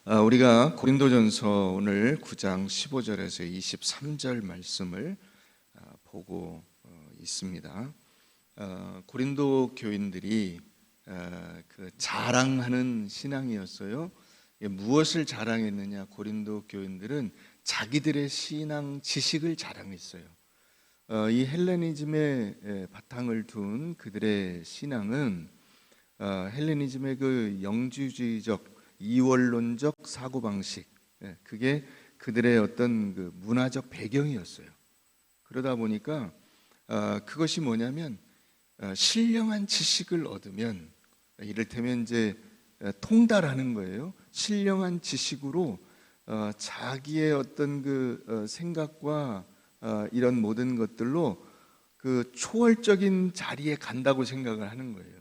우리가 고린도전서 오늘 9장 15절에서 23절 말씀을 보고 있습니다. 고린도 교인들이 그 자랑하는 신앙이었어요. 무엇을 자랑했느냐? 고린도 교인들은 자기들의 신앙 지식을 자랑했어요. 이 헬레니즘의 바탕을 둔 그들의 신앙은 헬레니즘의 그 영주주의적 이원론적 사고방식, 그게 그들의 어떤 그 문화적 배경이었어요. 그러다 보니까 그것이 뭐냐면 신령한 지식을 얻으면, 이를테면 이제 통달하는 거예요. 신령한 지식으로 자기의 어떤 그 생각과 이런 모든 것들로 그 초월적인 자리에 간다고 생각을 하는 거예요.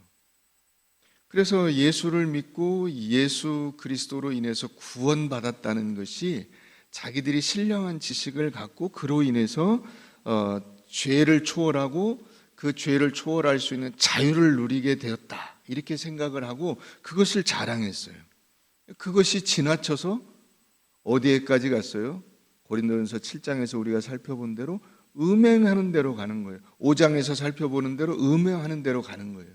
그래서 예수를 믿고 예수 그리스도로 인해서 구원받았다는 것이 자기들이 신령한 지식을 갖고 그로 인해서 죄를 초월하고 그 죄를 초월할 수 있는 자유를 누리게 되었다, 이렇게 생각을 하고 그것을 자랑했어요. 그것이 지나쳐서 어디에까지 갔어요? 고린도전서 7장에서 우리가 살펴본 대로 음행하는 대로 가는 거예요. 5장에서 살펴보는 대로 음행하는 대로 가는 거예요.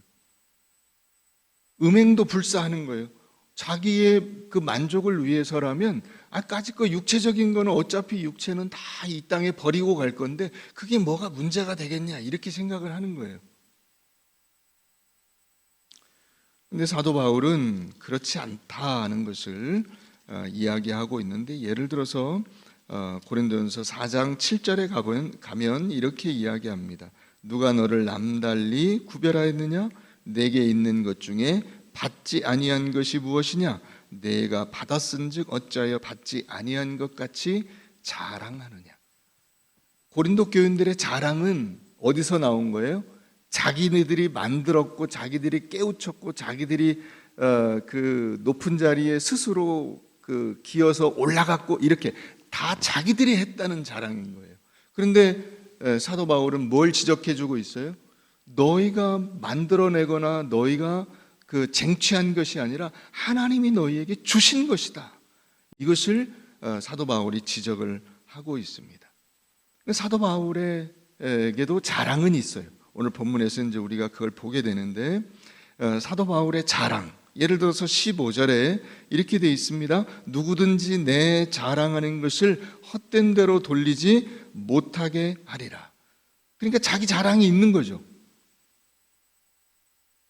음행도 불사하는 거예요. 자기의 그 만족을 위해서라면 까짓 거 육체적인 거는 어차피 육체는 다 이 땅에 버리고 갈 건데 그게 뭐가 문제가 되겠냐, 이렇게 생각을 하는 거예요. 근데 사도 바울은 그렇지 않다는 것을 이야기하고 있는데, 예를 들어서 고린도전서 4장 7절에 가면 이렇게 이야기합니다. 누가 너를 남달리 구별하였느냐? 내게 있는 것 중에 받지 아니한 것이 무엇이냐? 내가 받았은즉 어찌하여 받지 아니한 것 같이 자랑하느냐? 고린도 교인들의 자랑은 어디서 나온 거예요? 자기네들이 만들었고 자기들이 깨우쳤고 자기들이 그 높은 자리에 스스로 그 기어서 올라갔고 이렇게 다 자기들이 했다는 자랑인 거예요. 그런데 사도 바울은 뭘 지적해주고 있어요? 너희가 만들어내거나 너희가 그 쟁취한 것이 아니라 하나님이 너희에게 주신 것이다. 이것을 사도 바울이 지적을 하고 있습니다. 사도 바울에게도 자랑은 있어요. 오늘 본문에서 이제 우리가 그걸 보게 되는데, 사도 바울의 자랑, 예를 들어서 15절에 이렇게 되어 있습니다. 누구든지 내 자랑하는 것을 헛된 대로 돌리지 못하게 하리라. 그러니까 자기 자랑이 있는 거죠.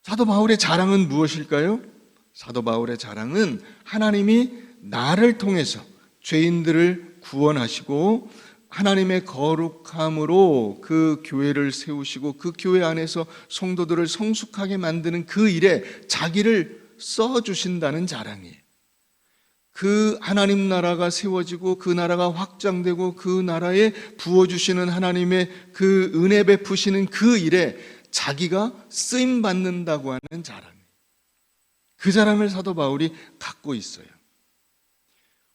사도 바울의 자랑은 무엇일까요? 사도 바울의 자랑은 하나님이 나를 통해서 죄인들을 구원하시고 하나님의 거룩함으로 그 교회를 세우시고 그 교회 안에서 성도들을 성숙하게 만드는 그 일에 자기를 써주신다는 자랑이에요. 그 하나님 나라가 세워지고 그 나라가 확장되고 그 나라에 부어주시는 하나님의 그 은혜 베푸시는 그 일에 자기가 쓰임 받는다고 하는 자랑, 그 자랑을 사도 바울이 갖고 있어요.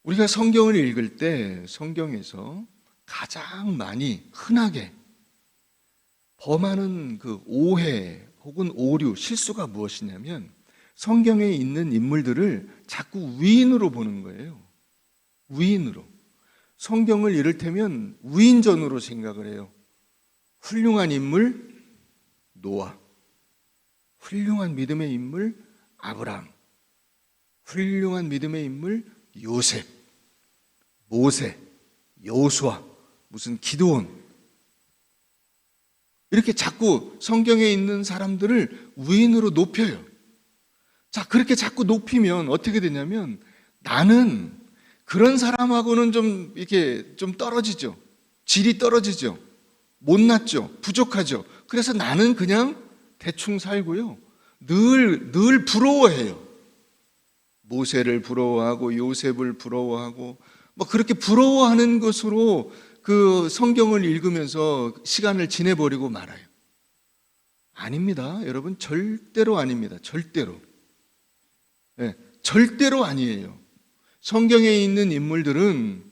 우리가 성경을 읽을 때 성경에서 가장 많이 흔하게 범하는 그 오해 혹은 오류, 실수가 무엇이냐면 성경에 있는 인물들을 자꾸 위인으로 보는 거예요. 위인으로. 성경을 이를테면 위인전으로 생각을 해요. 훌륭한 인물 노아, 훌륭한 믿음의 인물 아브라함, 훌륭한 믿음의 인물 요셉, 모세, 여호수아, 무슨 기드온, 이렇게 자꾸 성경에 있는 사람들을 위인으로 높여요. 자, 그렇게 자꾸 높이면 어떻게 되냐면 나는 그런 사람하고는 좀 이렇게 좀 떨어지죠. 질이 떨어지죠. 못났죠. 부족하죠. 그래서 나는 그냥 대충 살고요. 늘 부러워해요. 모세를 부러워하고 요셉을 부러워하고 뭐 그렇게 부러워하는 것으로 그 성경을 읽으면서 시간을 지내버리고 말아요. 아닙니다. 여러분, 절대로 아닙니다. 절대로. 네, 절대로 아니에요. 성경에 있는 인물들은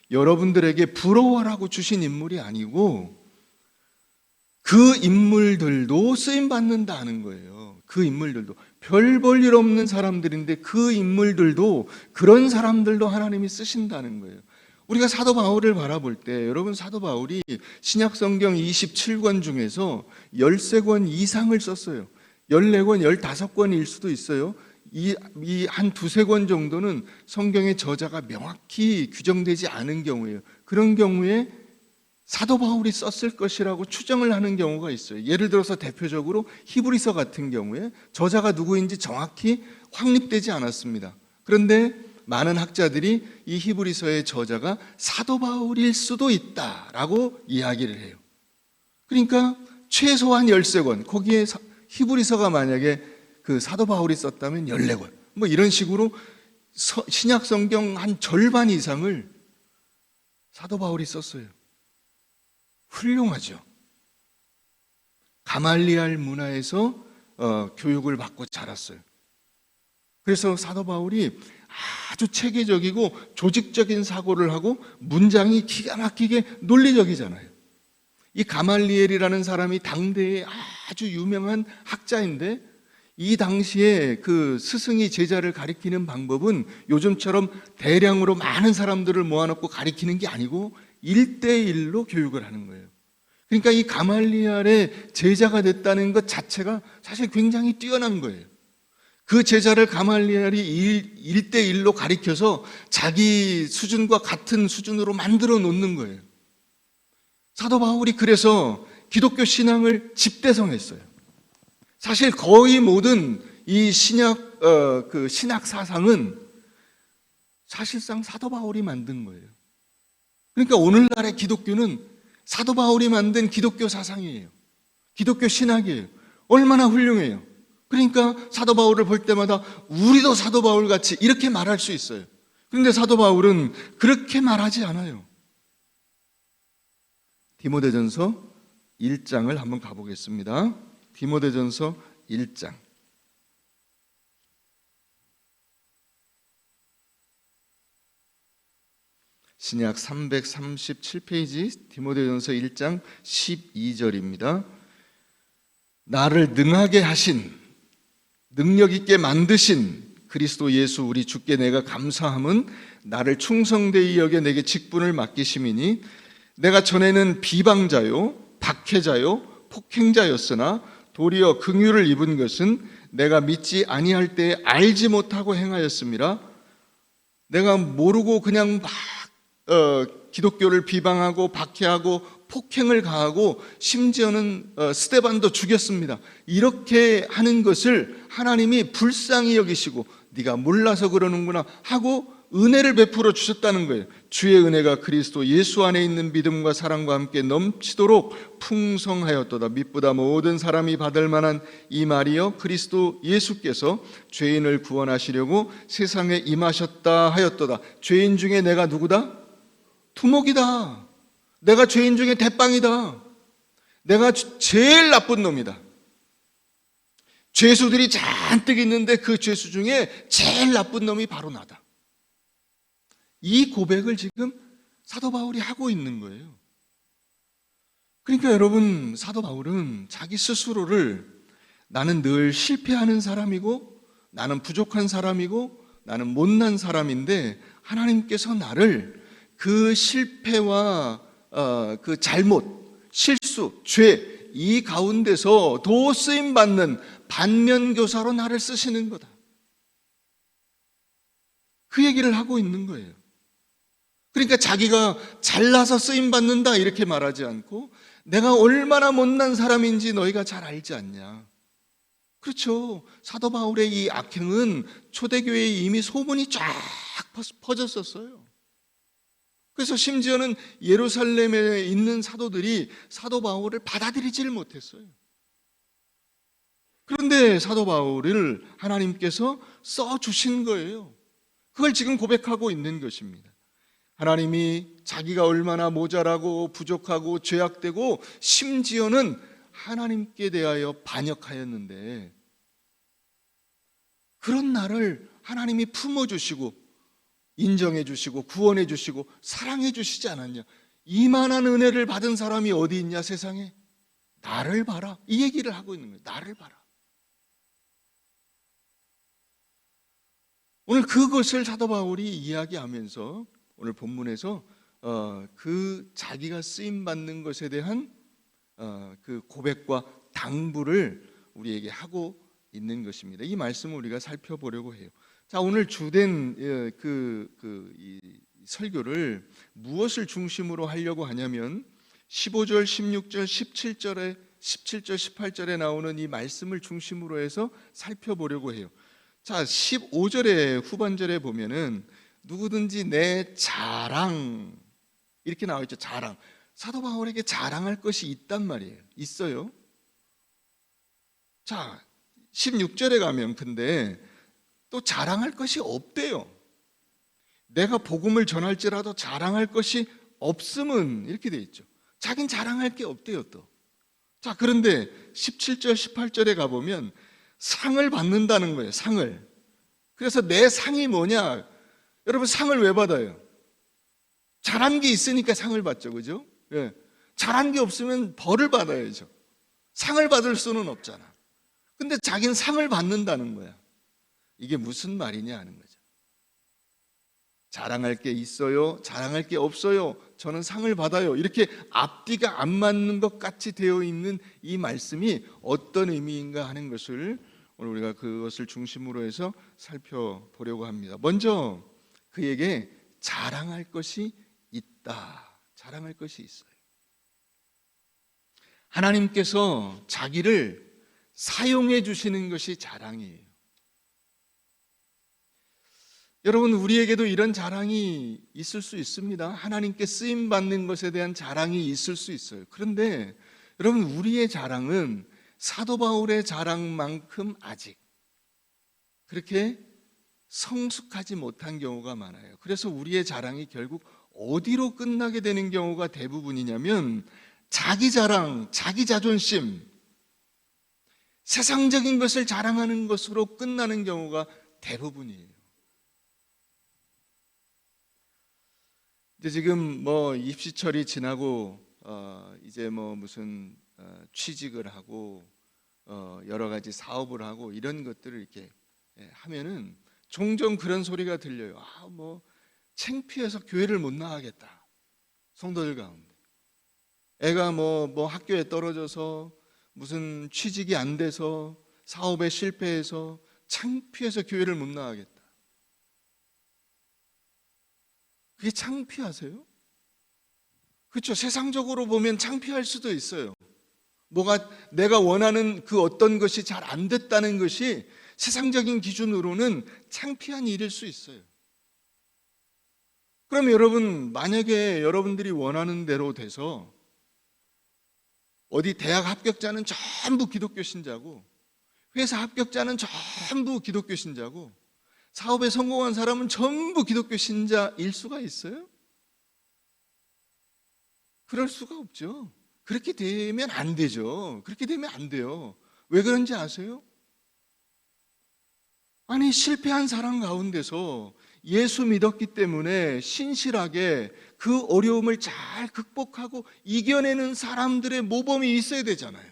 여러분들에게 부러워라고 주신 인물이 아니고 그 인물들도 쓰임받는다는 거예요. 그 인물들도 별 볼 일 없는 사람들인데 그 인물들도 그런 사람들도 하나님이 쓰신다는 거예요. 우리가 사도 바울을 바라볼 때 여러분 사도 바울이 신약 성경 27권 중에서 13권 이상을 썼어요. 14권, 15권일 수도 있어요. 이 한 두세 권 정도는 성경의 저자가 명확히 규정되지 않은 경우예요. 그런 경우에 사도 바울이 썼을 것이라고 추정을 하는 경우가 있어요. 예를 들어서 대표적으로 히브리서 같은 경우에 저자가 누구인지 정확히 확립되지 않았습니다. 그런데 많은 학자들이 이 히브리서의 저자가 사도 바울일 수도 있다라고 이야기를 해요. 그러니까 최소한 13권, 거기에 히브리서가 만약에 그 사도 바울이 썼다면 14권, 뭐 이런 식으로 신약 성경 한 절반 이상을 사도 바울이 썼어요. 훌륭하죠. 가말리알 문화에서 교육을 받고 자랐어요. 그래서 사도 바울이 아주 체계적이고 조직적인 사고를 하고 문장이 기가 막히게 논리적이잖아요. 이 가말리엘이라는 사람이 당대의 아주 유명한 학자인데 이 당시에 그 스승이 제자를 가리키는 방법은 요즘처럼 대량으로 많은 사람들을 모아놓고 가리키는 게 아니고 1대1로 교육을 하는 거예요. 그러니까 이 가말리엘의 제자가 됐다는 것 자체가 사실 굉장히 뛰어난 거예요. 그 제자를 가말리엘이 1대1로 가리켜서 자기 수준과 같은 수준으로 만들어 놓는 거예요. 사도 바울이 그래서 기독교 신앙을 집대성했어요. 사실 거의 모든 이 신약 사상은 사실상 사도 바울이 만든 거예요. 그러니까 오늘날의 기독교는 사도 바울이 만든 기독교 사상이에요. 기독교 신학이에요. 얼마나 훌륭해요. 그러니까 사도 바울을 볼 때마다 우리도 사도 바울 같이 이렇게 말할 수 있어요. 그런데 사도 바울은 그렇게 말하지 않아요. 디모데전서 1장을 한번 가보겠습니다. 디모데전서 1장. 신약 337페이지 디모데전서 1장 12절입니다. 나를 능하게 하신, 능력 있게 만드신 그리스도 예수 우리 주께 내가 감사함은 나를 충성되이 여겨 내게 직분을 맡기심이니 내가 전에는 비방자요 박해자요 폭행자였으나 도리어 긍휼을 입은 것은 내가 믿지 아니할 때에 알지 못하고 행하였음이라. 내가 모르고 그냥 막 기독교를 비방하고 박해하고 폭행을 가하고 심지어는 스데반도 죽였습니다. 이렇게 하는 것을 하나님이 불쌍히 여기시고 네가 몰라서 그러는구나 하고 은혜를 베풀어 주셨다는 거예요. 주의 은혜가 그리스도 예수 안에 있는 믿음과 사랑과 함께 넘치도록 풍성하였도다. mit보다 모든 사람이 받을 만한 이 말이여 그리스도 예수께서 죄인을 구원하시려고 세상에 임하셨다 하였도다. 죄인 중에 내가 누구다? 두목이다. 내가 죄인 중에 대빵이다. 내가 제일 나쁜 놈이다. 죄수들이 잔뜩 있는데 그 죄수 중에 제일 나쁜 놈이 바로 나다. 이 고백을 지금 사도 바울이 하고 있는 거예요. 그러니까 여러분, 사도 바울은 자기 스스로를 나는 늘 실패하는 사람이고 나는 부족한 사람이고 나는 못난 사람인데 하나님께서 나를 그 실패와 그 잘못, 실수, 죄 이 가운데서 도 쓰임받는 반면교사로 나를 쓰시는 거다. 그 얘기를 하고 있는 거예요. 그러니까 자기가 잘나서 쓰임받는다 이렇게 말하지 않고 내가 얼마나 못난 사람인지 너희가 잘 알지 않냐. 그렇죠. 사도 바울의 이 악행은 초대교회에 이미 소문이 쫙 퍼졌었어요. 그래서 심지어는 예루살렘에 있는 사도들이 사도 바울을 받아들이지를 못했어요. 그런데 사도 바울을 하나님께서 써주신 거예요. 그걸 지금 고백하고 있는 것입니다. 하나님이 자기가 얼마나 모자라고 부족하고 죄악되고 심지어는 하나님께 대하여 반역하였는데 그런 나를 하나님이 품어주시고 인정해 주시고 구원해 주시고 사랑해 주시지 않았냐. 이만한 은혜를 받은 사람이 어디 있냐 세상에. 나를 봐라. 이 얘기를 하고 있는 거예요. 나를 봐라. 오늘 그것을 사도 바울이 이야기하면서 오늘 본문에서 그 자기가 쓰임 받는 것에 대한 그 고백과 당부를 우리에게 하고 있는 것입니다. 이 말씀을 우리가 살펴보려고 해요. 자, 오늘 주된 이 설교를 무엇을 중심으로 하려고 하냐면 15절, 16절, 17절, 18절에 나오는 이 말씀을 중심으로 해서 살펴보려고 해요. 자, 15절의 후반절에 보면은 누구든지 내 자랑 이렇게 나와 있죠. 자랑. 사도 바울에게 자랑할 것이 있단 말이에요. 있어요. 자, 16절에 가면 근데 또 자랑할 것이 없대요. 내가 복음을 전할지라도 자랑할 것이 없음은 이렇게 돼 있죠. 자긴 자랑할 게 없대요 또. 자, 그런데 17절, 18절에 가보면 상을 받는다는 거예요. 상을. 그래서 내 상이 뭐냐? 여러분, 상을 왜 받아요? 잘한 게 있으니까 상을 받죠. 그죠? 예. 잘한 게 없으면 벌을 받아야죠. 상을 받을 수는 없잖아. 근데 자기는 상을 받는다는 거야. 이게 무슨 말이냐 하는 거죠. 자랑할 게 있어요? 자랑할 게 없어요? 저는 상을 받아요. 이렇게 앞뒤가 안 맞는 것 같이 되어 있는 이 말씀이 어떤 의미인가 하는 것을 오늘 우리가 그것을 중심으로 해서 살펴보려고 합니다. 먼저 그에게 자랑할 것이 있다. 자랑할 것이 있어요. 하나님께서 자기를 사용해 주시는 것이 자랑이에요. 여러분, 우리에게도 이런 자랑이 있을 수 있습니다. 하나님께 쓰임 받는 것에 대한 자랑이 있을 수 있어요. 그런데 여러분, 우리의 자랑은 사도 바울의 자랑만큼 아직 그렇게 성숙하지 못한 경우가 많아요. 그래서 우리의 자랑이 결국 어디로 끝나게 되는 경우가 대부분이냐면 자기 자랑, 자기 자존심, 세상적인 것을 자랑하는 것으로 끝나는 경우가 대부분이에요. 이제 지금 뭐 입시철이 지나고 이제 뭐 무슨 취직을 하고 여러 가지 사업을 하고 이런 것들을 이렇게 하면은 종종 그런 소리가 들려요. 뭐 창피해서 교회를 못 나가겠다. 성도들 가운데 애가 뭐 학교에 떨어져서 무슨 취직이 안 돼서 사업에 실패해서 창피해서 교회를 못 나가겠다. 그게 창피하세요? 그렇죠. 세상적으로 보면 창피할 수도 있어요. 뭐가 내가 원하는 그 어떤 것이 잘 안 됐다는 것이 세상적인 기준으로는 창피한 일일 수 있어요. 그럼 여러분, 만약에 여러분들이 원하는 대로 돼서 어디 대학 합격자는 전부 기독교 신자고 회사 합격자는 전부 기독교 신자고 사업에 성공한 사람은 전부 기독교 신자일 수가 있어요? 그럴 수가 없죠. 그렇게 되면 안 되죠. 그렇게 되면 안 돼요. 왜 그런지 아세요? 아니, 실패한 사람 가운데서 예수 믿었기 때문에 신실하게 그 어려움을 잘 극복하고 이겨내는 사람들의 모범이 있어야 되잖아요.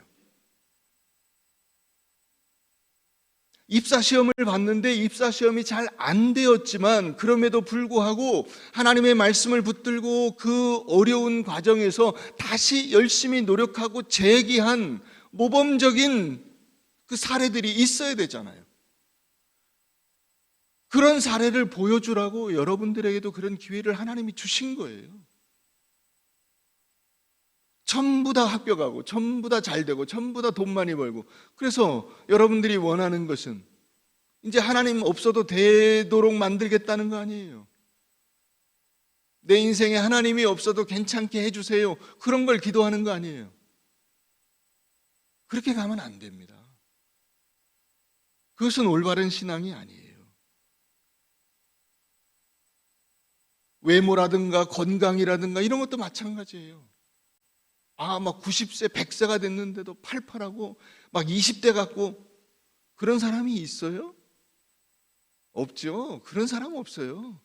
입사시험을 봤는데 입사시험이 잘 안 되었지만 그럼에도 불구하고 하나님의 말씀을 붙들고 그 어려운 과정에서 다시 열심히 노력하고 재기한 모범적인 그 사례들이 있어야 되잖아요. 그런 사례를 보여주라고 여러분들에게도 그런 기회를 하나님이 주신 거예요. 전부 다 합격하고 전부 다 잘 되고 전부 다 돈 많이 벌고 그래서 여러분들이 원하는 것은 이제 하나님 없어도 되도록 만들겠다는 거 아니에요. 내 인생에 하나님이 없어도 괜찮게 해주세요. 그런 걸 기도하는 거 아니에요. 그렇게 가면 안 됩니다. 그것은 올바른 신앙이 아니에요. 외모라든가 건강이라든가 이런 것도 마찬가지예요. 막 90세, 100세가 됐는데도 팔팔하고 막 20대 같고 그런 사람이 있어요? 없죠. 그런 사람 없어요.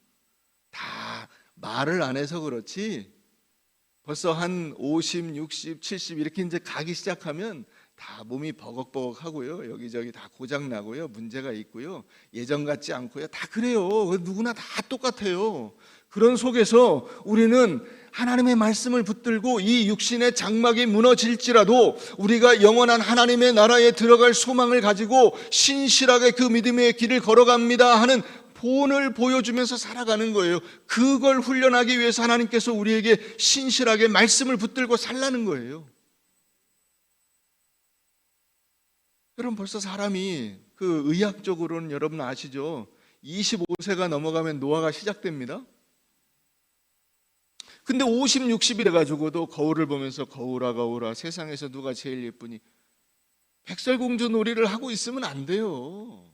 다 말을 안 해서 그렇지 벌써 한 50, 60, 70 이렇게 이제 가기 시작하면 다 몸이 버걱버걱하고요, 여기저기 다 고장 나고요, 문제가 있고요, 예전 같지 않고요, 다 그래요. 누구나 다 똑같아요. 그런 속에서 우리는 하나님의 말씀을 붙들고 이 육신의 장막이 무너질지라도 우리가 영원한 하나님의 나라에 들어갈 소망을 가지고 신실하게 그 믿음의 길을 걸어갑니다 하는 본을 보여주면서 살아가는 거예요. 그걸 훈련하기 위해서 하나님께서 우리에게 신실하게 말씀을 붙들고 살라는 거예요. 여러분, 벌써 사람이 그 의학적으로는 여러분 아시죠? 25세가 넘어가면 노화가 시작됩니다. 근데 50, 60이 돼가지고도 거울을 보면서 거울아 거울아 세상에서 누가 제일 예쁘니, 백설공주 놀이를 하고 있으면 안 돼요.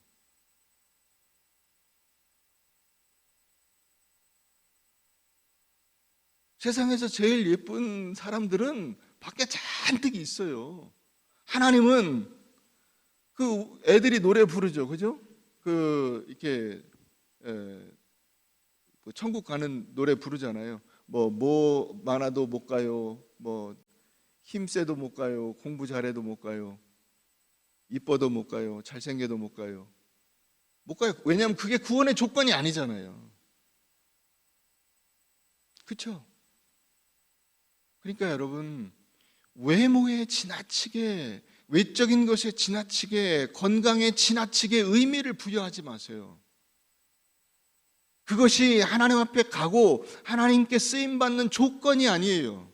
세상에서 제일 예쁜 사람들은 밖에 잔뜩 있어요. 하나님은 그 애들이 노래 부르죠, 그죠? 그 이렇게 천국 가는 노래 부르잖아요. 뭐 많아도 못 가요. 뭐 힘세도 못 가요. 공부 잘해도 못 가요. 이뻐도 못 가요. 잘생겨도 못 가요. 못 가요. 왜냐하면 그게 구원의 조건이 아니잖아요. 그렇죠? 그러니까 여러분, 외모에 지나치게, 외적인 것에 지나치게, 건강에 지나치게 의미를 부여하지 마세요. 그것이 하나님 앞에 가고 하나님께 쓰임받는 조건이 아니에요.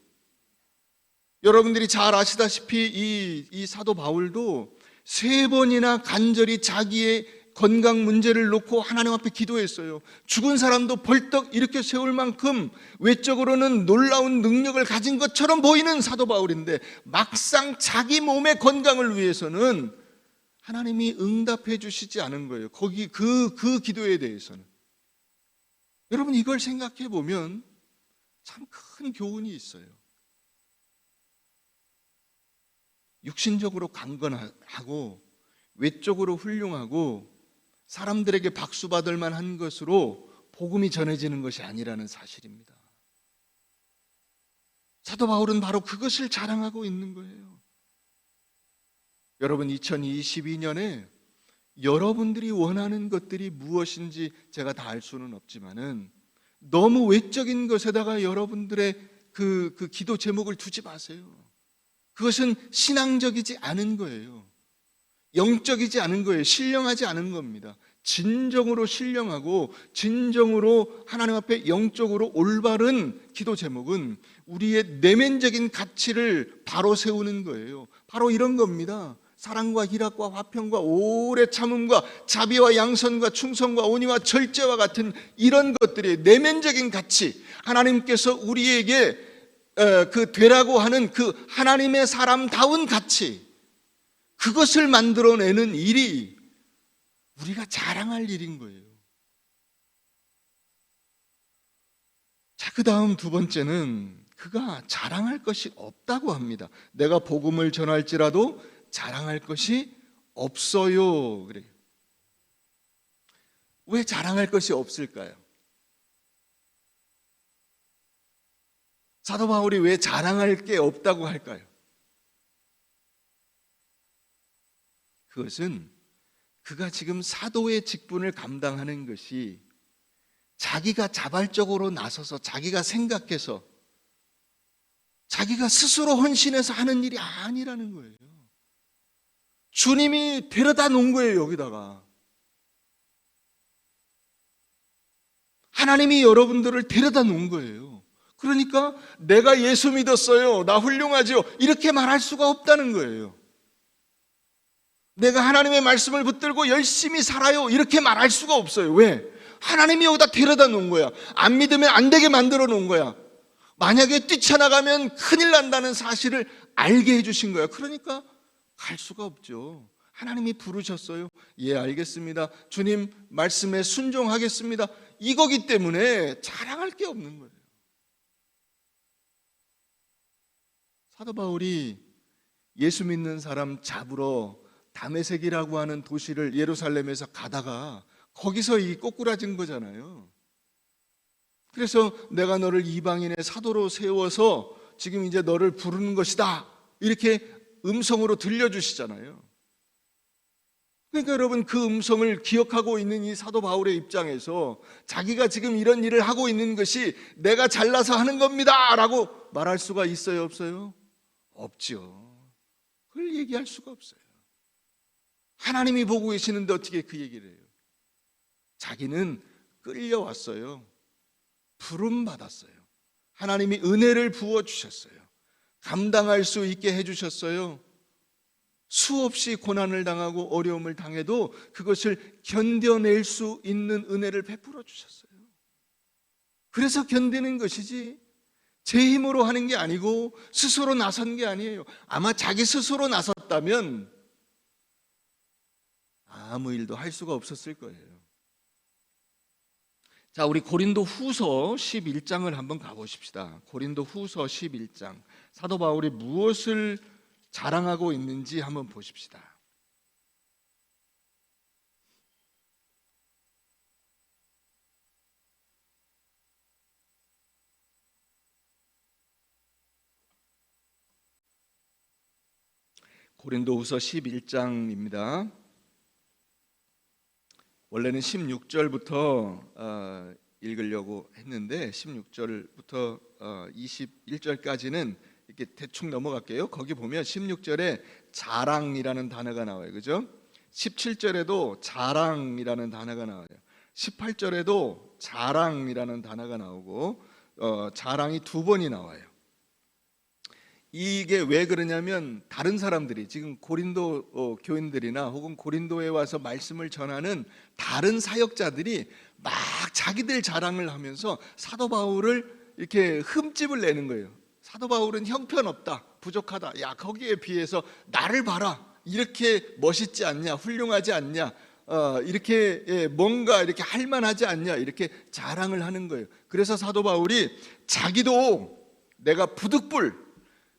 여러분들이 잘 아시다시피 이 사도 바울도 3번이나 간절히 자기의 건강 문제를 놓고 하나님 앞에 기도했어요. 죽은 사람도 벌떡 일으켜 세울 만큼 외적으로는 놀라운 능력을 가진 것처럼 보이는 사도 바울인데, 막상 자기 몸의 건강을 위해서는 하나님이 응답해 주시지 않은 거예요. 거기 그 기도에 대해서는. 여러분, 이걸 생각해 보면 참 큰 교훈이 있어요. 육신적으로 강건하고 외적으로 훌륭하고 사람들에게 박수 받을 만한 것으로 복음이 전해지는 것이 아니라는 사실입니다. 사도 바울은 바로 그것을 자랑하고 있는 거예요. 여러분, 2022년에 여러분들이 원하는 것들이 무엇인지 제가 다 알 수는 없지만은 너무 외적인 것에다가 여러분들의 그 기도 제목을 두지 마세요. 그것은 신앙적이지 않은 거예요. 영적이지 않은 거예요. 신령하지 않은 겁니다. 진정으로 신령하고 진정으로 하나님 앞에 영적으로 올바른 기도 제목은 우리의 내면적인 가치를 바로 세우는 거예요. 바로 이런 겁니다. 사랑과 희락과 화평과 오래 참음과 자비와 양선과 충성과 온유와 절제와 같은 이런 것들이 내면적인 가치, 하나님께서 우리에게 그 되라고 하는 그 하나님의 사람다운 가치, 그것을 만들어내는 일이 우리가 자랑할 일인 거예요. 자, 그 다음 두 번째는 그가 자랑할 것이 없다고 합니다. 내가 복음을 전할지라도 자랑할 것이 없어요. 그래요. 왜 자랑할 것이 없을까요? 사도 바울이 왜 자랑할 게 없다고 할까요? 그것은 그가 지금 사도의 직분을 감당하는 것이 자기가 자발적으로 나서서 자기가 생각해서 자기가 스스로 헌신해서 하는 일이 아니라는 거예요. 주님이 데려다 놓은 거예요. 여기다가 하나님이 여러분들을 데려다 놓은 거예요. 그러니까 내가 예수 믿었어요, 나 훌륭하죠, 이렇게 말할 수가 없다는 거예요. 내가 하나님의 말씀을 붙들고 열심히 살아요, 이렇게 말할 수가 없어요. 왜? 하나님이 여기다 데려다 놓은 거야. 안 믿으면 안 되게 만들어 놓은 거야. 만약에 뛰쳐나가면 큰일 난다는 사실을 알게 해주신 거야. 그러니까 갈 수가 없죠. 하나님이 부르셨어요. 예, 알겠습니다. 주님 말씀에 순종하겠습니다. 이거기 때문에 자랑할 게 없는 거예요. 사도 바울이 예수 믿는 사람 잡으러 다메섹이라고 하는 도시를 예루살렘에서 가다가 거기서 이 꼬꾸라진 거잖아요. 그래서 내가 너를 이방인의 사도로 세워서 지금 이제 너를 부르는 것이다, 이렇게 음성으로 들려주시잖아요. 그러니까 여러분, 그 음성을 기억하고 있는 이 사도 바울의 입장에서 자기가 지금 이런 일을 하고 있는 것이 내가 잘나서 하는 겁니다 라고 말할 수가 있어요, 없어요? 없죠. 그걸 얘기할 수가 없어요. 하나님이 보고 계시는데 어떻게 그 얘기를 해요? 자기는 끌려왔어요. 부름받았어요. 하나님이 은혜를 부어주셨어요. 감당할 수 있게 해주셨어요. 수없이 고난을 당하고 어려움을 당해도 그것을 견뎌낼 수 있는 은혜를 베풀어 주셨어요. 그래서 견디는 것이지 제 힘으로 하는 게 아니고 스스로 나선 게 아니에요. 아마 자기 스스로 나섰다면 아무 일도 할 수가 없었을 거예요. 자, 우리 고린도 후서 11장을 한번 가보십시다. 고린도 후서 11장. 사도 바울이 무엇을 자랑하고 있는지 한번 보십시다. 고린도후서 11장입니다. 원래는 16절부터 읽으려고 했는데 16절부터 21절까지는 이렇게 대충 넘어갈게요. 거기 보면 16절에 자랑이라는 단어가 나와요. 그죠? 17절에도 자랑이라는 단어가 나와요. 18절에도 자랑이라는 단어가 나오고 자랑이 두 번이 나와요. 이게 왜 그러냐면 다른 사람들이 지금 고린도 교인들이나 혹은 고린도에 와서 말씀을 전하는 다른 사역자들이 막 자기들 자랑을 하면서 사도 바울을 이렇게 흠집을 내는 거예요. 사도 바울은 형편없다, 부족하다. 야, 거기에 비해서 나를 봐라. 이렇게 멋있지 않냐, 훌륭하지 않냐, 이렇게 뭔가 이렇게 할만하지 않냐, 이렇게 자랑을 하는 거예요. 그래서 사도 바울이 자기도 내가 부득불,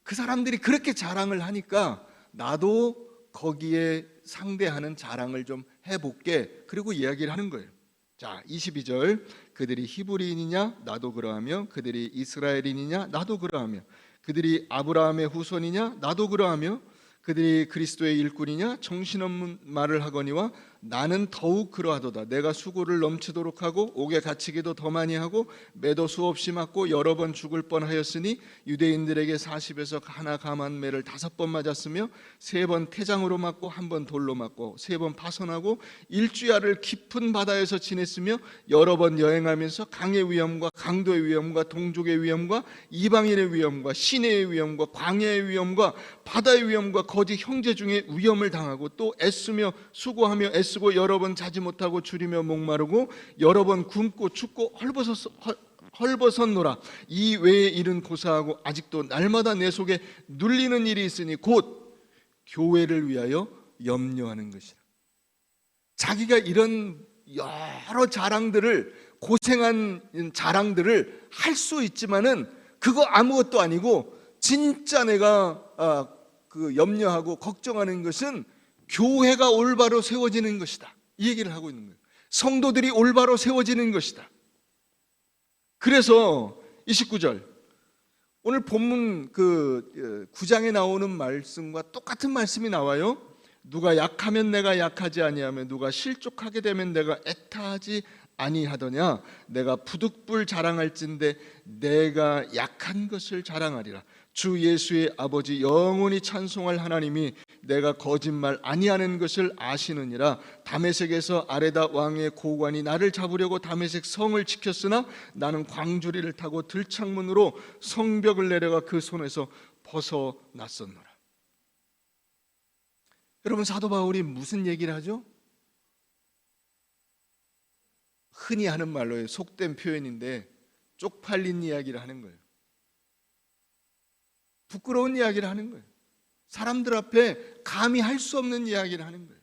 그 사람들이 그렇게 자랑을 하니까 나도 거기에 상대하는 자랑을 좀 해볼게. 그리고 이야기를 하는 거예요. 자, 22절. 그들이 히브리인이냐? 나도 그러하며. 그들이 이스라엘인이냐? 나도 그러하며. 그들이 아브라함의 후손이냐? 나도 그러하며. 그들이 그리스도의 일꾼이냐? 정신없는 말을 하거니와 나는 더욱 그러하도다. 내가 수고를 넘치도록 하고 옥에 갇히기도 더 많이 하고 매도 수없이 맞고 여러 번 죽을 뻔하였으니 유대인들에게 40에서 하나 감한 매를 5번 맞았으며 3번 태장으로 맞고 1번 돌로 맞고 3번 파선하고 일주야를 깊은 바다에서 지냈으며 여러 번 여행하면서 강의 위험과 강도의 위험과 동족의 위험과 이방인의 위험과 시내의 위험과 광야의 위험과 바다의 위험과 거짓 형제 중에 위험을 당하고 또 애쓰며 수고하며 애쓰고 여러 번 자지 못하고 줄이며 목마르고 여러 번 굶고 춥고 헐벗었노라. 이 외의 일은 고사하고 아직도 날마다 내 속에 눌리는 일이 있으니 곧 교회를 위하여 염려하는 것이다. 자기가 이런 여러 자랑들을, 고생한 자랑들을 할 수 있지만은 그거 아무것도 아니고 진짜 내가 염려하고 걱정하는 것은 교회가 올바로 세워지는 것이다. 이 얘기를 하고 있는 거예요. 성도들이 올바로 세워지는 것이다. 그래서 29절, 오늘 본문 9장에 나오는 말씀과 똑같은 말씀이 나와요. 누가 약하면 내가 약하지 아니하며 누가 실족하게 되면 내가 애타하지 아니하더냐. 내가 부득불 자랑할진대 내가 약한 것을 자랑하리라. 주 예수의 아버지 영원히 찬송할 하나님이 내가 거짓말 아니하는 것을 아시느니라. 다메섹에서 아레다 왕의 고관이 나를 잡으려고 다메섹 성을 지켰으나 나는 광주리를 타고 들창문으로 성벽을 내려가 그 손에서 벗어났었노라. 여러분, 사도 바울이 무슨 얘기를 하죠? 흔히 하는 말로 속된 표현인데 쪽팔린 이야기를 하는 거예요. 부끄러운 이야기를 하는 거예요. 사람들 앞에 감히 할 수 없는 이야기를 하는 거예요.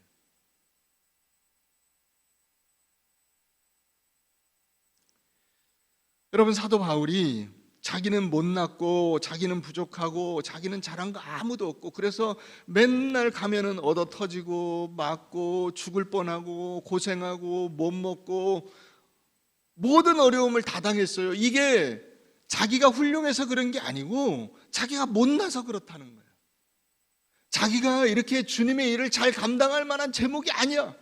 여러분, 사도 바울이 자기는 못났고 자기는 부족하고 자기는 잘한 거 아무도 없고 그래서 맨날 가면은 얻어 터지고 맞고 죽을 뻔하고 고생하고 못 먹고 모든 어려움을 다 당했어요. 이게 자기가 훌륭해서 그런 게 아니고 자기가 못나서 그렇다는 거예요. 자기가 이렇게 주님의 일을 잘 감당할 만한 제목이 아니야.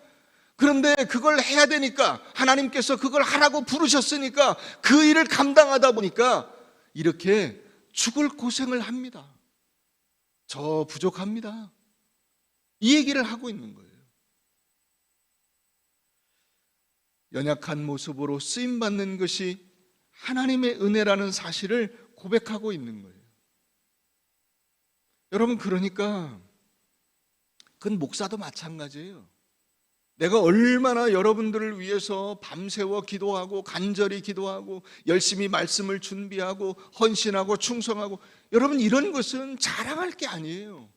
그런데 그걸 해야 되니까, 하나님께서 그걸 하라고 부르셨으니까 그 일을 감당하다 보니까 이렇게 죽을 고생을 합니다. 저 부족합니다. 이 얘기를 하고 있는 거예요. 연약한 모습으로 쓰임받는 것이 하나님의 은혜라는 사실을 고백하고 있는 거예요. 여러분, 그러니까 그건 목사도 마찬가지예요. 내가 얼마나 여러분들을 위해서 밤새워 기도하고 간절히 기도하고 열심히 말씀을 준비하고 헌신하고 충성하고, 여러분, 이런 것은 자랑할 게 아니에요.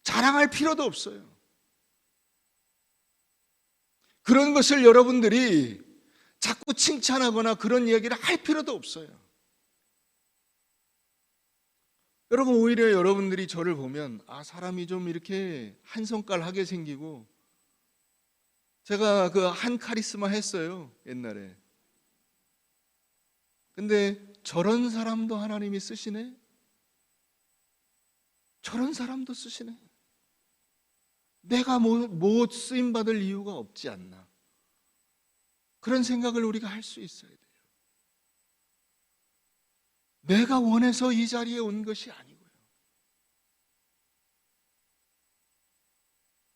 자랑할 필요도 없어요. 그런 것을 여러분들이 자꾸 칭찬하거나 그런 이야기를 할 필요도 없어요. 여러분, 오히려 여러분들이 저를 보면 사람이 좀 이렇게 한성깔하게 생기고, 제가 그 한 카리스마 했어요, 옛날에. 근데 저런 사람도 하나님이 쓰시네? 저런 사람도 쓰시네? 내가 못 쓰임받을 이유가 없지 않나? 그런 생각을 우리가 할 수 있어야 돼요. 내가 원해서 이 자리에 온 것이 아니고요.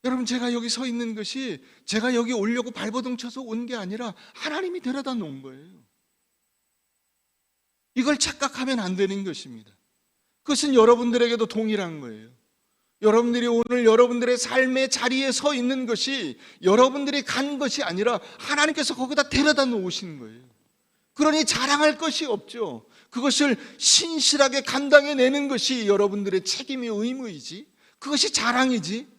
여러분, 제가 여기 서 있는 것이 제가 여기 오려고 발버둥 쳐서 온 게 아니라 하나님이 데려다 놓은 거예요. 이걸 착각하면 안 되는 것입니다. 그것은 여러분들에게도 동일한 거예요. 여러분들이 오늘 여러분들의 삶의 자리에 서 있는 것이 여러분들이 간 것이 아니라 하나님께서 거기다 데려다 놓으신 거예요. 그러니 자랑할 것이 없죠. 그것을 신실하게 감당해내는 것이 여러분들의 책임이 의무이지, 그것이 자랑이지.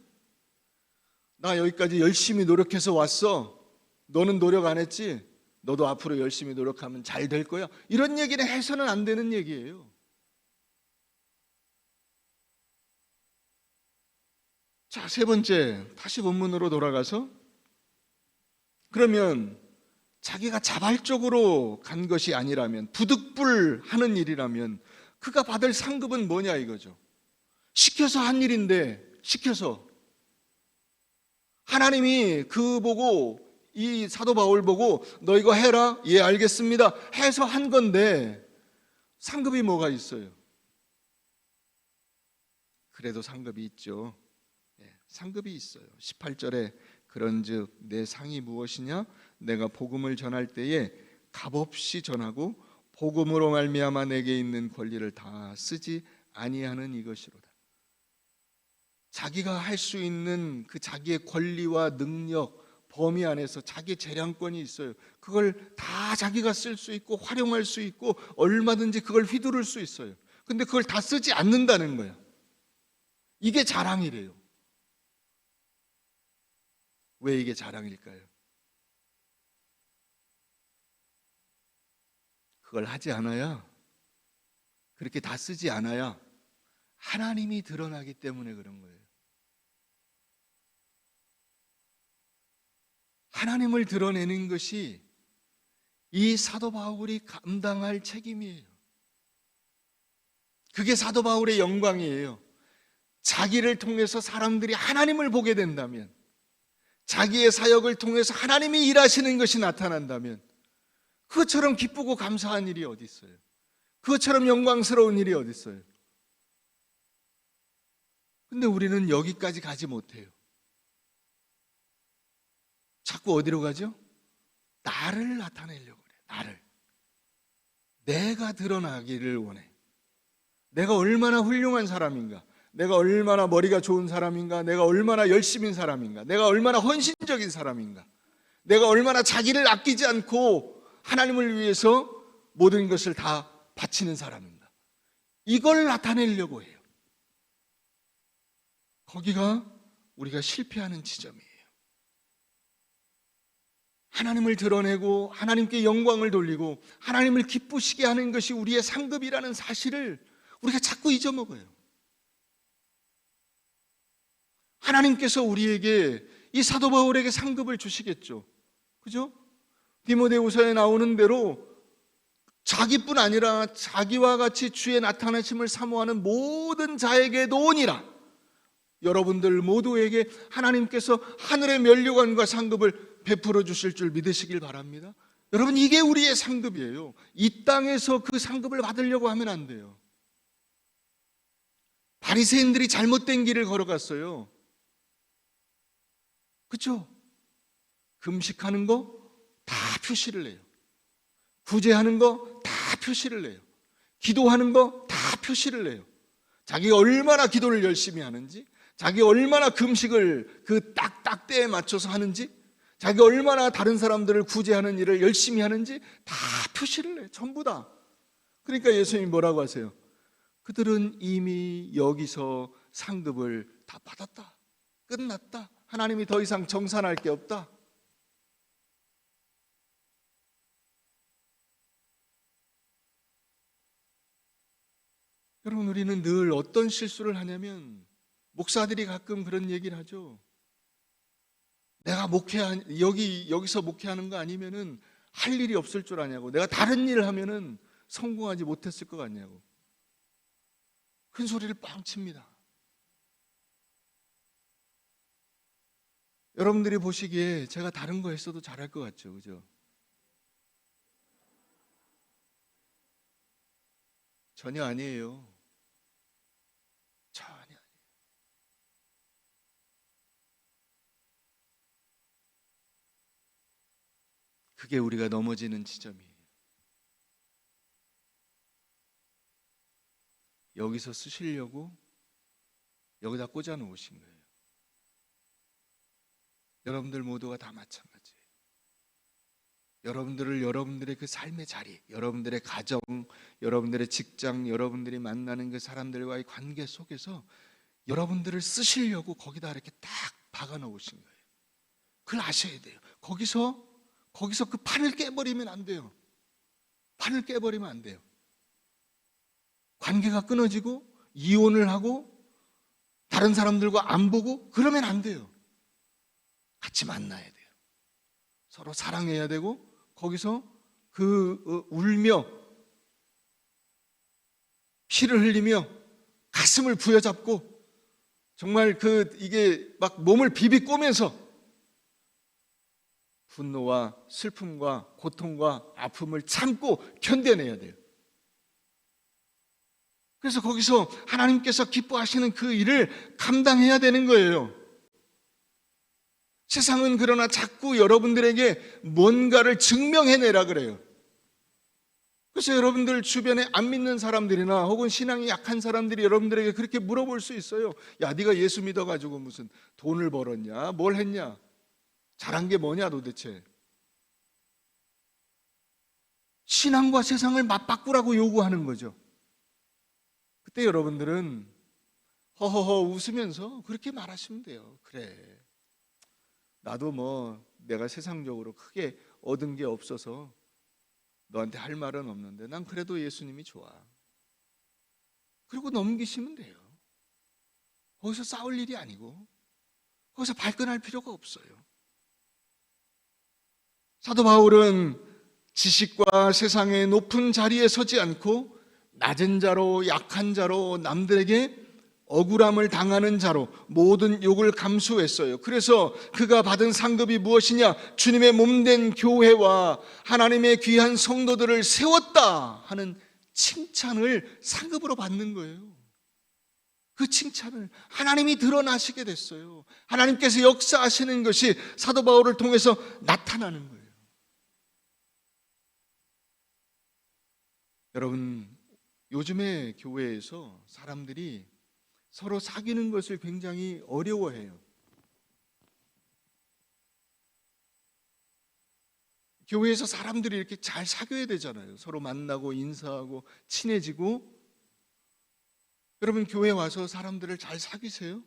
나 여기까지 열심히 노력해서 왔어, 너는 노력 안 했지? 너도 앞으로 열심히 노력하면 잘 될 거야, 이런 얘기는 해서는 안 되는 얘기예요. 자, 세 번째, 다시 본문으로 돌아가서, 그러면 자기가 자발적으로 간 것이 아니라면, 부득불하는 일이라면 그가 받을 상급은 뭐냐 이거죠. 시켜서 한 일인데, 시켜서 하나님이 그 보고, 이 사도 바울 보고 너 이거 해라, 예 알겠습니다 해서 한 건데 상급이 뭐가 있어요? 그래도 상급이 있죠. 상급이 있어요. 18절에 그런즉 내 상이 무엇이냐? 내가 복음을 전할 때에 값없이 전하고 복음으로 말미암아 내게 있는 권리를 다 쓰지 아니하는 이것이로다. 자기가 할 수 있는 그 자기의 권리와 능력, 범위 안에서 자기 재량권이 있어요. 그걸 다 자기가 쓸 수 있고 활용할 수 있고 얼마든지 그걸 휘두를 수 있어요. 근데 그걸 다 쓰지 않는다는 거야. 이게 자랑이래요. 왜 이게 자랑일까요? 그걸 하지 않아야, 그렇게 다 쓰지 않아야 하나님이 드러나기 때문에 그런 거예요. 하나님을 드러내는 것이 이 사도 바울이 감당할 책임이에요. 그게 사도 바울의 영광이에요. 자기를 통해서 사람들이 하나님을 보게 된다면, 자기의 사역을 통해서 하나님이 일하시는 것이 나타난다면, 그것처럼 기쁘고 감사한 일이 어디 있어요? 그것처럼 영광스러운 일이 어디 있어요? 근데 우리는 여기까지 가지 못해요. 자꾸 어디로 가죠? 나를 나타내려고 그래. 나를. 내가 드러나기를 원해. 내가 얼마나 훌륭한 사람인가, 내가 얼마나 머리가 좋은 사람인가, 내가 얼마나 열심인 사람인가, 내가 얼마나 헌신적인 사람인가, 내가 얼마나 자기를 아끼지 않고 하나님을 위해서 모든 것을 다 바치는 사람인가, 이걸 나타내려고 해요. 거기가 우리가 실패하는 지점이에요. 하나님을 드러내고 하나님께 영광을 돌리고 하나님을 기쁘시게 하는 것이 우리의 상급이라는 사실을 우리가 자꾸 잊어먹어요. 하나님께서 우리에게, 이 사도 바울에게 상급을 주시겠죠. 그죠? 디모데후서에 나오는 대로 자기뿐 아니라 자기와 같이 주의 나타나심을 사모하는 모든 자에게 도우니라. 여러분들 모두에게 하나님께서 하늘의 면류관과 상급을 베풀어 주실 줄 믿으시길 바랍니다. 여러분, 이게 우리의 상급이에요. 이 땅에서 그 상급을 받으려고 하면 안 돼요. 바리새인들이 잘못된 길을 걸어갔어요. 그렇죠? 금식하는 거 다 표시를 내요. 구제하는 거 다 표시를 내요. 기도하는 거 다 표시를 내요. 자기가 얼마나 기도를 열심히 하는지, 자기가 얼마나 금식을 그 딱딱때에 맞춰서 하는지, 자기가 얼마나 다른 사람들을 구제하는 일을 열심히 하는지 다 표시를 내요. 전부 다. 그러니까 예수님이 뭐라고 하세요? 그들은 이미 여기서 상급을 다 받았다. 끝났다. 하나님이 더 이상 정산할 게 없다. 여러분, 우리는 늘 어떤 실수를 하냐면, 목사들이 가끔 그런 얘기를 하죠. 내가 여기서 목회하는 거 아니면은 할 일이 없을 줄 아냐고. 내가 다른 일을 하면은 성공하지 못했을 것 같냐고. 큰 소리를 빵 칩니다. 여러분들이 보시기에 제가 다른 거 했어도 잘할 것 같죠, 그죠? 전혀 아니에요. 전혀 아니에요. 그게 우리가 넘어지는 지점이에요. 여기서 쓰시려고 여기다 꽂아 놓으신 거예요. 여러분들 모두가 다 마찬가지예요. 여러분들을 여러분들의 그 삶의 자리, 여러분들의 가정, 여러분들의 직장, 여러분들이 만나는 그 사람들과의 관계 속에서 여러분들을 쓰시려고 거기다 이렇게 딱 박아 놓으신 거예요. 그걸 아셔야 돼요. 거기서 그 판을 깨버리면 안 돼요. 판을 깨버리면 안 돼요. 관계가 끊어지고 이혼을 하고 다른 사람들과 안 보고 그러면 안 돼요. 같이 만나야 돼요. 서로 사랑해야 되고 거기서 울며 피를 흘리며 가슴을 부여잡고 정말 이게 막 몸을 비비꼬면서 분노와 슬픔과 고통과 아픔을 참고 견뎌내야 돼요. 그래서 거기서 하나님께서 기뻐하시는 그 일을 감당해야 되는 거예요. 세상은 그러나 자꾸 여러분들에게 뭔가를 증명해내라 그래요. 그래서 여러분들 주변에 안 믿는 사람들이나 혹은 신앙이 약한 사람들이 여러분들에게 그렇게 물어볼 수 있어요. 야, 네가 예수 믿어가지고 무슨 돈을 벌었냐? 뭘 했냐? 잘한 게 뭐냐 도대체? 신앙과 세상을 맞바꾸라고 요구하는 거죠. 그때 여러분들은 허허허 웃으면서 그렇게 말하시면 돼요. 그래, 나도 뭐 내가 세상적으로 크게 얻은 게 없어서 너한테 할 말은 없는데 난 그래도 예수님이 좋아. 그리고 넘기시면 돼요. 거기서 싸울 일이 아니고 거기서 발끈할 필요가 없어요. 사도 바울은 지식과 세상의 높은 자리에 서지 않고 낮은 자로, 약한 자로, 남들에게 억울함을 당하는 자로 모든 욕을 감수했어요. 그래서 그가 받은 상급이 무엇이냐? 주님의 몸된 교회와 하나님의 귀한 성도들을 세웠다 하는 칭찬을 상급으로 받는 거예요. 그 칭찬을 하나님이 드러나시게 됐어요. 하나님께서 역사하시는 것이 사도 바울을 통해서 나타나는 거예요. 여러분, 요즘에 교회에서 사람들이 서로 사귀는 것을 굉장히 어려워해요. 교회에서 사람들이 이렇게 잘 사귀어야 되잖아요. 서로 만나고 인사하고 친해지고. 여러분, 교회 와서 사람들을 잘 사귀세요?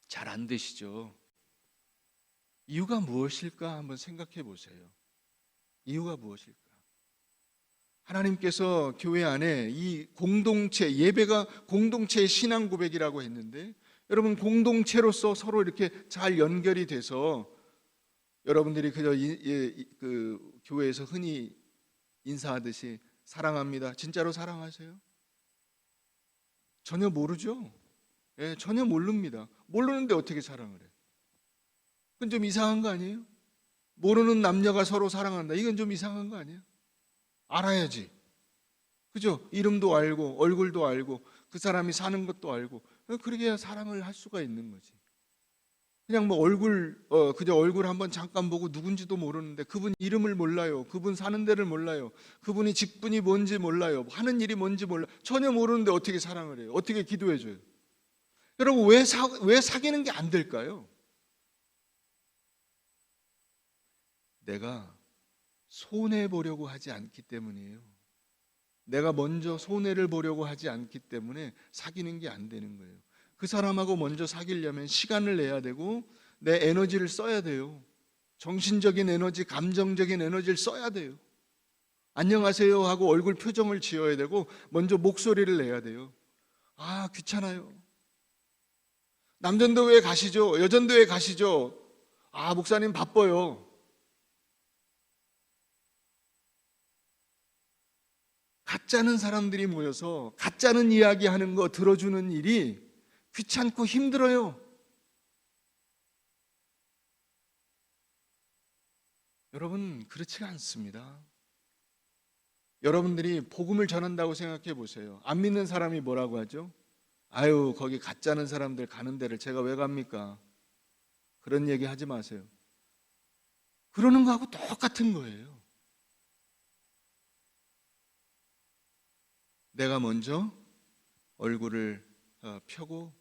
잘 안 되시죠? 이유가 무엇일까 한번 생각해 보세요. 이유가 무엇일까? 하나님께서 교회 안에 이 공동체, 예배가 공동체의 신앙 고백이라고 했는데, 여러분, 공동체로서 서로 이렇게 잘 연결이 돼서 여러분들이 그저 그 교회에서 흔히 인사하듯이 사랑합니다, 진짜로 사랑하세요? 전혀 모르죠. 예, 전혀 모릅니다. 모르는데 어떻게 사랑을 해요? 그건 좀 이상한 거 아니에요? 모르는 남녀가 서로 사랑한다. 이건 좀 이상한 거 아니에요? 알아야지. 그죠? 이름도 알고 얼굴도 알고 그 사람이 사는 것도 알고 그렇게 해야 사랑을 할 수가 있는 거지. 그냥 뭐 그저 얼굴 한번 잠깐 보고 누군지도 모르는데 그분 이름을 몰라요. 그분 사는 데를 몰라요. 그분이 직분이 뭔지 몰라요. 하는 일이 뭔지 몰라요. 전혀 모르는데 어떻게 사랑을 해요? 어떻게 기도해줘요? 여러분 왜 사귀는 게 안 될까요? 내가 손해보려고 하지 않기 때문이에요. 내가 먼저 손해를 보려고 하지 않기 때문에 사귀는 게 안 되는 거예요. 그 사람하고 먼저 사귀려면 시간을 내야 되고 내 에너지를 써야 돼요. 정신적인 에너지, 감정적인 에너지를 써야 돼요. 안녕하세요 하고 얼굴 표정을 지어야 되고 먼저 목소리를 내야 돼요. 아, 귀찮아요. 남전도회 가시죠? 여전도회 가시죠? 아, 목사님 바빠요. 가짜는 사람들이 모여서 가짜는 이야기하는 거 들어주는 일이 귀찮고 힘들어요. 여러분, 그렇지가 않습니다. 여러분들이 복음을 전한다고 생각해 보세요. 안 믿는 사람이 뭐라고 하죠? 아유, 거기 가짜는 사람들 가는 데를 제가 왜 갑니까? 그런 얘기 하지 마세요. 그러는 거하고 똑같은 거예요. 내가 먼저 얼굴을 펴고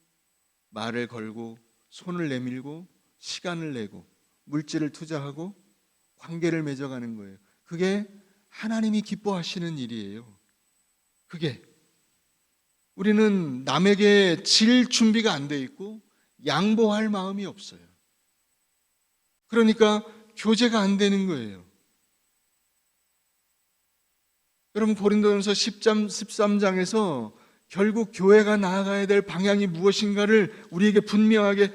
말을 걸고 손을 내밀고 시간을 내고 물질을 투자하고 관계를 맺어가는 거예요. 그게 하나님이 기뻐하시는 일이에요. 그게 우리는 남에게 질 준비가 안 돼 있고 양보할 마음이 없어요. 그러니까 교제가 안 되는 거예요. 여러분 고린도전서 13장에서 결국 교회가 나아가야 될 방향이 무엇인가를 우리에게 분명하게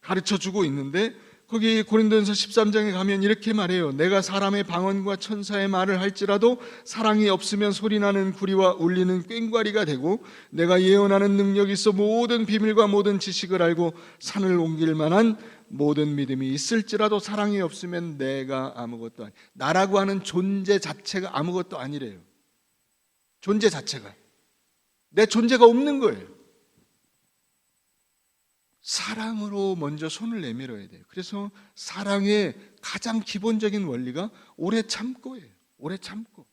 가르쳐주고 있는데 거기 고린도전서 13장에 가면 이렇게 말해요. 내가 사람의 방언과 천사의 말을 할지라도 사랑이 없으면 소리나는 구리와 울리는 꽹과리가 되고 내가 예언하는 능력이 있어 모든 비밀과 모든 지식을 알고 산을 옮길 만한 모든 믿음이 있을지라도 사랑이 없으면 내가 아무것도 아니. 나라고 하는 존재 자체가 아무것도 아니래요. 존재 자체가 내 존재가 없는 거예요. 사랑으로 먼저 손을 내밀어야 돼요. 그래서 사랑의 가장 기본적인 원리가 오래 참고예요. 오래 참고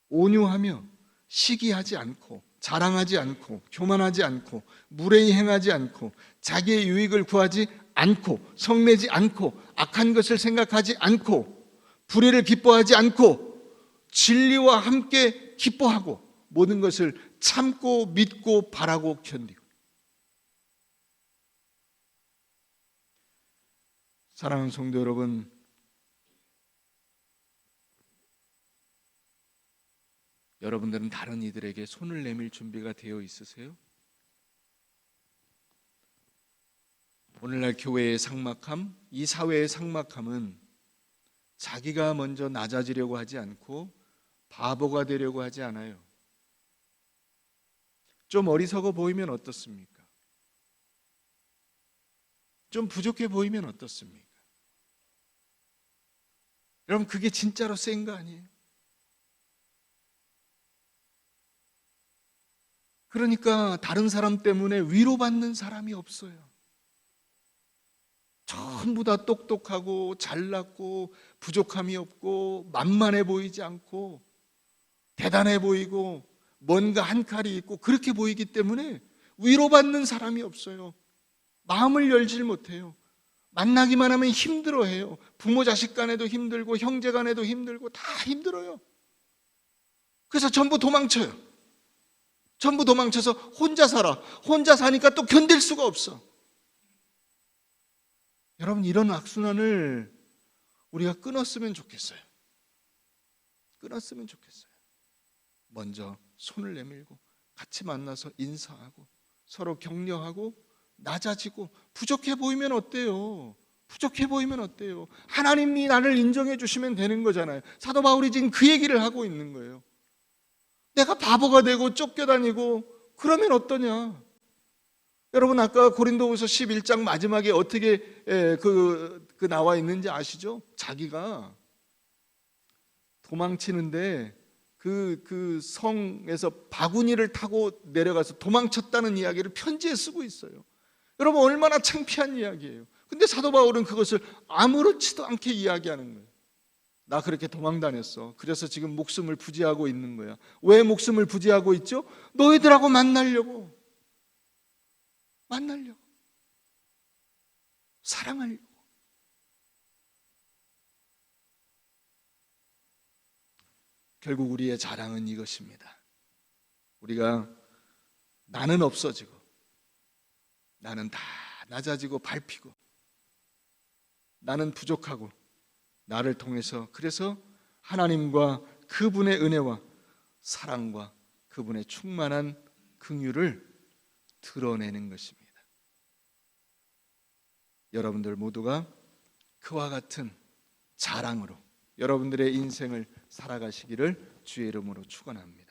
온유하며 시기하지 않고 자랑하지 않고 교만하지 않고 무례히 행하지 않고 자기의 유익을 구하지 않고 성내지 않고 악한 것을 생각하지 않고 불의를 기뻐하지 않고 진리와 함께 기뻐하고 모든 것을 참고 믿고 바라고 견디고. 사랑하는 성도 여러분, 여러분들은 다른 이들에게 손을 내밀 준비가 되어 있으세요? 오늘날 교회의 삭막함, 이 사회의 삭막함은 자기가 먼저 낮아지려고 하지 않고 바보가 되려고 하지 않아요. 좀 어리석어 보이면 어떻습니까? 좀 부족해 보이면 어떻습니까? 여러분 그게 진짜로 센 거 아니에요? 그러니까 다른 사람 때문에 위로받는 사람이 없어요. 전부 다 똑똑하고 잘났고 부족함이 없고 만만해 보이지 않고 대단해 보이고 뭔가 한 칼이 있고 그렇게 보이기 때문에 위로받는 사람이 없어요. 마음을 열질 못해요. 만나기만 하면 힘들어해요. 부모 자식 간에도 힘들고 형제 간에도 힘들고 다 힘들어요. 그래서 전부 도망쳐요. 전부 도망쳐서 혼자 살아. 혼자 사니까 또 견딜 수가 없어. 여러분 이런 악순환을 우리가 끊었으면 좋겠어요. 끊었으면 좋겠어요. 먼저 손을 내밀고 같이 만나서 인사하고 서로 격려하고 낮아지고 부족해 보이면 어때요? 부족해 보이면 어때요? 하나님이 나를 인정해 주시면 되는 거잖아요. 사도 바울이 지금 그 얘기를 하고 있는 거예요. 내가 바보가 되고 쫓겨다니고 그러면 어떠냐? 여러분 아까 고린도후서 11장 마지막에 어떻게 그 나와 있는지 아시죠? 자기가 도망치는데 그 성에서 바구니를 타고 내려가서 도망쳤다는 이야기를 편지에 쓰고 있어요. 여러분 얼마나 창피한 이야기예요. 근데 사도 바울은 그것을 아무렇지도 않게 이야기하는 거예요. 나 그렇게 도망 다녔어. 그래서 지금 목숨을 부지하고 있는 거야. 왜 목숨을 부지하고 있죠? 너희들하고 만나려고. 사랑하려고. 결국 우리의 자랑은 이것입니다. 우리가 나는 없어지고 나는 다 낮아지고 밟히고 나는 부족하고 나를 통해서 그래서 하나님과 그분의 은혜와 사랑과 그분의 충만한 긍휼을 드러내는 것입니다. 여러분들 모두가 그와 같은 자랑으로 여러분들의 인생을 살아가시기를 주의 이름으로 축원합니다.